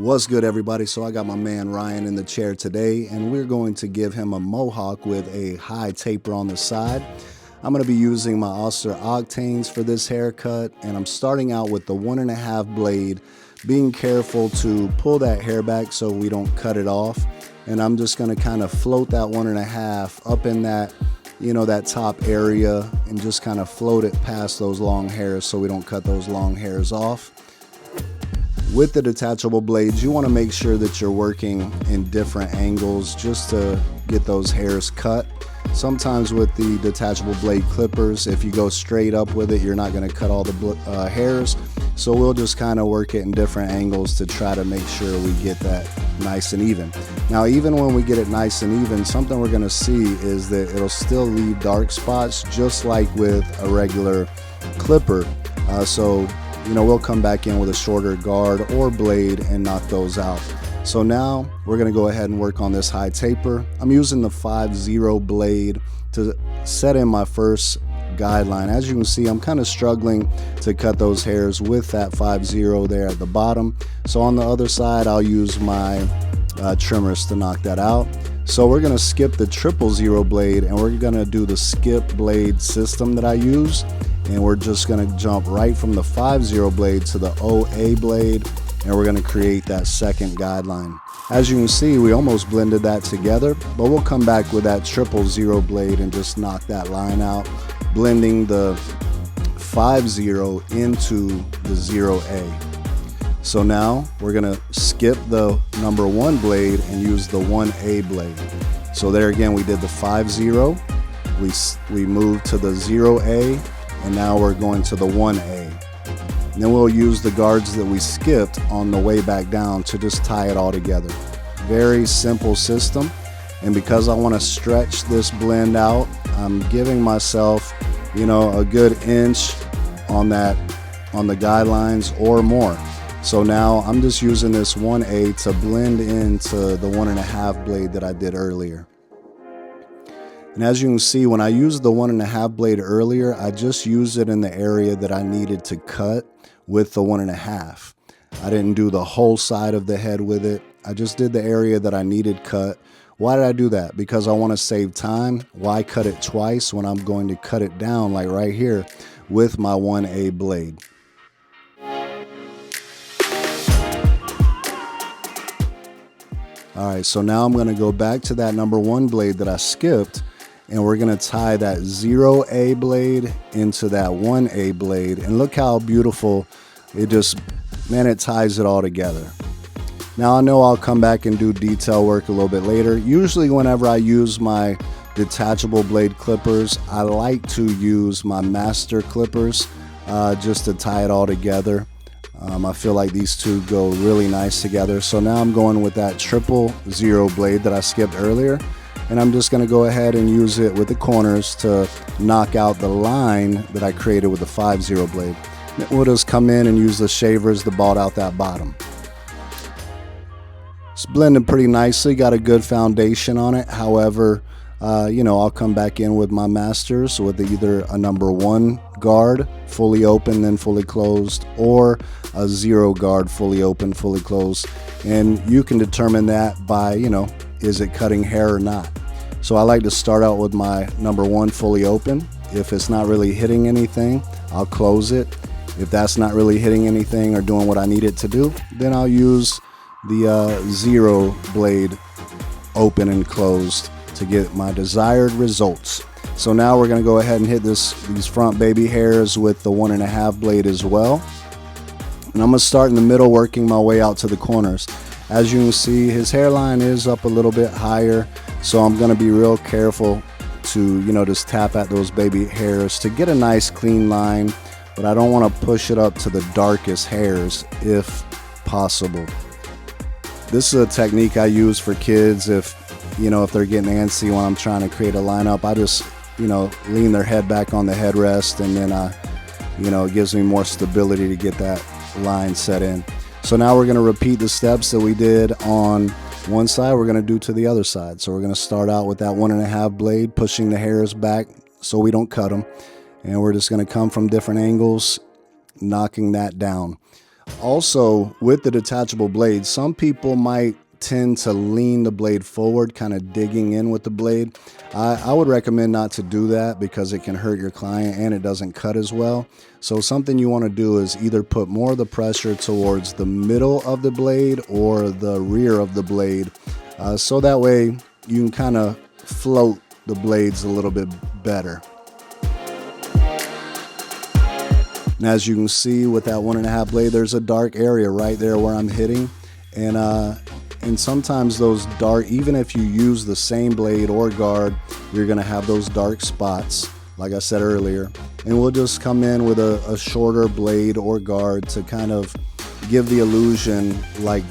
What's good, everybody? So I got my man Ryan in the chair today, and we're going to give him a mohawk with a high taper on the side. I'm going to be using my Oster Octanes for this haircut, and I'm starting out with the 1.5 blade, being careful to pull that hair back so we don't cut it off. And I'm just going to kind of float that 1.5 up in that, that top area, and just kind of float it past those long hairs so we don't cut those long hairs off. With the detachable blades, you want to make sure that you're working in different angles just to get those hairs cut. Sometimes with the detachable blade clippers, if you go straight up with it, you're not going to cut all the hairs. So we'll just kind of work it in different angles to try to make sure we get that nice and even. Now, even when we get it nice and even, something we're going to see is that it'll still leave dark spots just like with a regular clipper. We'll come back in with a shorter guard or blade and knock those out. So now we're going to go ahead and work on this high taper. I'm using the 5-0 blade to set in my first guideline. As you can see, I'm kind of struggling to cut those hairs with that 5-0 there at the bottom. So on the other side, I'll use my trimmers to knock that out. So we're going to skip the 000 blade, and we're going to do the skip blade system that I use. And we're just going to jump right from the 5-0 blade to the OA blade, and we're going to create that second guideline. As you can see, we almost blended that together, but we'll come back with that 000 blade and just knock that line out, blending the 5-0 into the 0A. So now we're going to skip the number 1 blade and use the 1A blade. So there again, we did the 5-0, we moved to the 0A, and now we're going to the 1A. And then we'll use the guards that we skipped on the way back down to just tie it all together. Very simple system. And because I want to stretch this blend out, I'm giving myself, a good inch on the guidelines or more. So now I'm just using this 1A to blend into the 1.5 blade that I did earlier. And as you can see, when I used the 1.5 blade earlier, I just used it in the area that I needed to cut with the 1.5. I didn't do the whole side of the head with it. I just did the area that I needed cut. Why did I do that? Because I want to save time. Why cut it twice when I'm going to cut it down like right here with my 1A blade? All right, so now I'm going to go back to that number 1 blade that I skipped, and we're going to tie that 0A blade into that 1A blade. And look how beautiful it it ties it all together. Now I know I'll come back and do detail work a little bit later. Usually whenever I use my detachable blade clippers, I like to use my master clippers just to tie it all together. I feel like these two go really nice together. So now I'm going with that 000 blade that I skipped earlier. And I'm just going to go ahead and use it with the corners to knock out the line that I created with the 5-0 blade. Then we'll just come in and use the shavers to bald out that bottom. It's blending pretty nicely, got a good foundation on it. However, I'll come back in with my masters with either a number 1 guard, fully open, then fully closed, or a 0 guard, fully open, fully closed. And you can determine that by, is it cutting hair or not? So I like to start out with my number 1 fully open. If it's not really hitting anything, I'll close it. If that's not really hitting anything or doing what I need it to do, then I'll use the 0 blade open and closed to get my desired results. So now we're going to go ahead and hit these front baby hairs with the 1.5 blade as well. And I'm going to start in the middle, working my way out to the corners. As you can see, his hairline is up a little bit higher, so I'm going to be real careful to, just tap at those baby hairs to get a nice clean line, but I don't want to push it up to the darkest hairs if possible. This is a technique I use for kids if they're getting antsy when I'm trying to create a lineup. I just, lean their head back on the headrest, and then it gives me more stability to get that line set in. So now we're going to repeat the steps that we did on one side, we're going to do to the other side. So we're going to start out with that 1.5 blade, pushing the hairs back so we don't cut them. And we're just going to come from different angles, knocking that down. Also, with the detachable blade, some people might tend to lean the blade forward, kind of digging in with the blade. I would recommend not to do that because it can hurt your client and it doesn't cut as well. So something you want to do is either put more of the pressure towards the middle of the blade or the rear of the blade, so that way you can kind of float the blades a little bit better. And as you can see with that 1.5 blade, there's a dark area right there where I'm hitting. And sometimes those dark, even if you use the same blade or guard, you're gonna have those dark spots, like I said earlier. And we'll just come in with a shorter blade or guard to kind of give the illusion like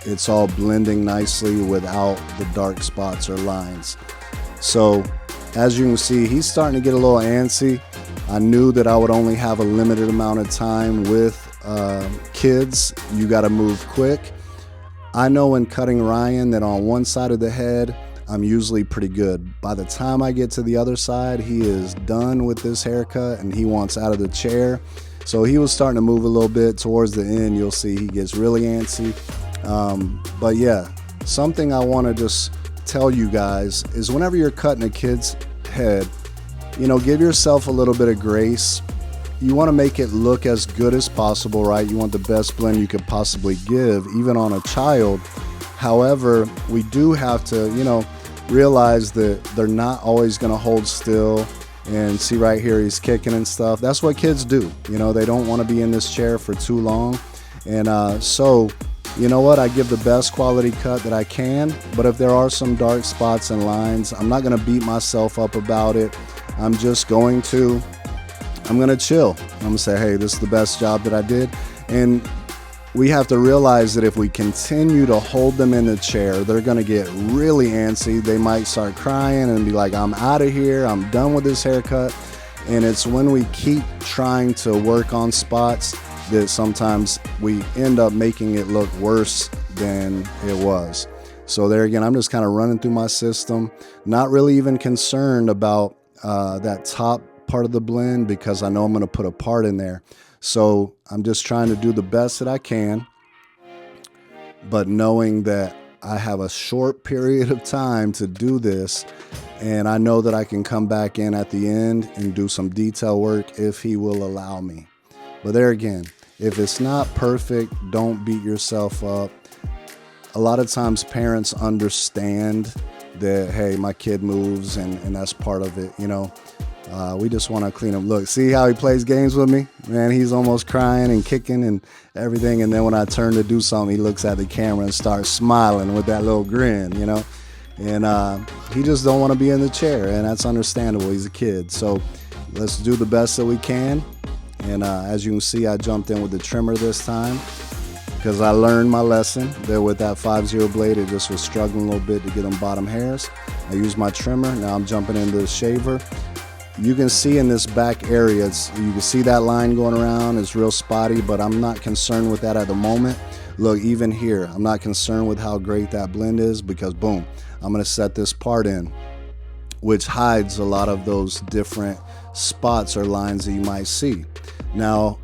it's all blending nicely without the dark spots or lines. So as you can see, he's starting to get a little antsy. I knew that I would only have a limited amount of time with kids. You got to move quick. I know in cutting Ryan that on one side of the head, I'm usually pretty good. By the time I get to the other side, he is done with this haircut and he wants out of the chair. So he was starting to move a little bit towards the end. You'll see he gets really antsy. But yeah, something I want to just tell you guys is whenever you're cutting a kid's head, give yourself a little bit of grace. You want to make it look as good as possible, right? You want the best blend you could possibly give, even on a child. However, we do have to, realize that they're not always going to hold still. And see right here, he's kicking and stuff. That's what kids do. They don't want to be in this chair for too long. And so, you know what? I give the best quality cut that I can. But if there are some dark spots and lines, I'm not going to beat myself up about it. I'm just going to chill. I'm going to say, hey, this is the best job that I did. And we have to realize that if we continue to hold them in the chair, they're going to get really antsy. They might start crying and be like, I'm out of here. I'm done with this haircut. And it's when we keep trying to work on spots that sometimes we end up making it look worse than it was. So there again, I'm just kind of running through my system, not really even concerned about that top part of the blend because I know I'm going to put a part in there. So I'm just trying to do the best that I can, but knowing that I have a short period of time to do this, and I know that I can come back in at the end and do some detail work if he will allow me. But there again, if it's not perfect, don't beat yourself up. A lot of times parents understand that, hey, my kid moves and that's part of it, we just want to clean him. Look, see how he plays games with me? Man, he's almost crying and kicking and everything. And then when I turn to do something, he looks at the camera and starts smiling with that little grin, And he just don't want to be in the chair, and that's understandable. He's a kid. So let's do the best that we can. And as you can see, I jumped in with the trimmer this time because I learned my lesson that with that 5-0 blade, it just was struggling a little bit to get them bottom hairs. I used my trimmer. Now I'm jumping into the shaver. You can see in this back area, you can see that line going around. It's real spotty, but I'm not concerned with that at the moment. Look, even here, I'm not concerned with how great that blend is because boom, I'm gonna set this part in, which hides a lot of those different spots or lines that you might see. Now,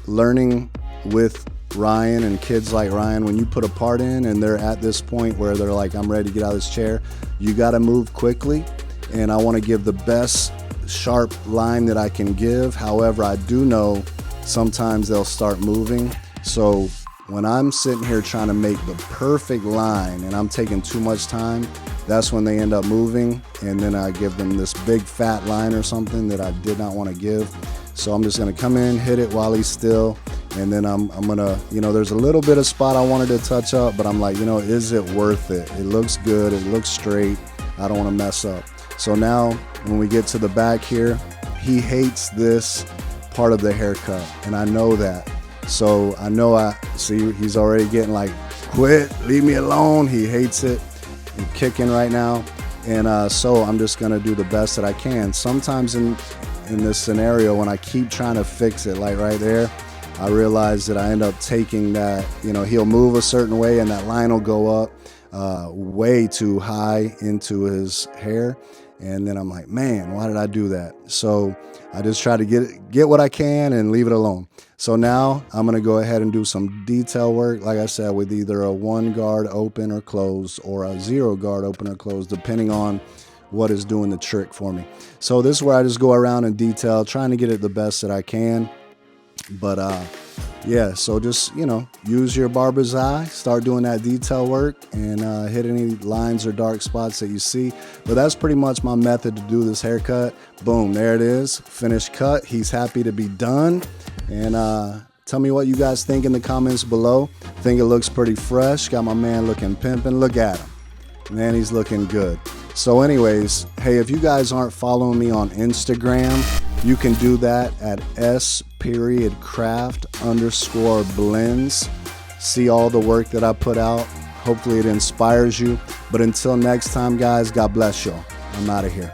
learning with Ryan and kids like Ryan, when you put a part in and they're at this point where they're like, I'm ready to get out of this chair, you gotta move quickly. And I wanna give the best sharp line that I can give. However, I do know sometimes they'll start moving. So when I'm sitting here trying to make the perfect line and I'm taking too much time, that's when they end up moving. And then I give them this big fat line or something that I did not want to give. So I'm just going to come in, hit it while he's still. And then I'm going to, there's a little bit of spot I wanted to touch up, but I'm like, is it worth it? It looks good. It looks straight. I don't want to mess up. So now when we get to the back here, he hates this part of the haircut, and I know that. So I know I see he's already getting like, quit, leave me alone. He hates it. I'm kicking right now. And so I'm just gonna do the best that I can. Sometimes in this scenario, when I keep trying to fix it, like right there, I realize that I end up taking that, he'll move a certain way and that line will go up way too high into his hair. And then I'm like, man, why did I do that? So I just try to get what I can and leave it alone. So now I'm going to go ahead and do some detail work, like I said, with either a 1 guard open or closed, or a 0 guard open or closed, depending on what is doing the trick for me. So this is where I just go around in detail, trying to get it the best that I can. But yeah, so just, you know, use your barber's eye, start doing that detail work, and hit any lines or dark spots that you see. But that's pretty much my method to do this haircut. Boom, there it is, finished cut. He's happy to be done. And tell me what you guys think in the comments below. Think it looks pretty fresh. Got my man looking pimping. Look at him. Man, he's looking good. So anyways, hey, if you guys aren't following me on Instagram, you can do that at S.Craft_blends. See all the work that I put out. Hopefully it inspires you. But until next time, guys, God bless y'all. I'm out of here.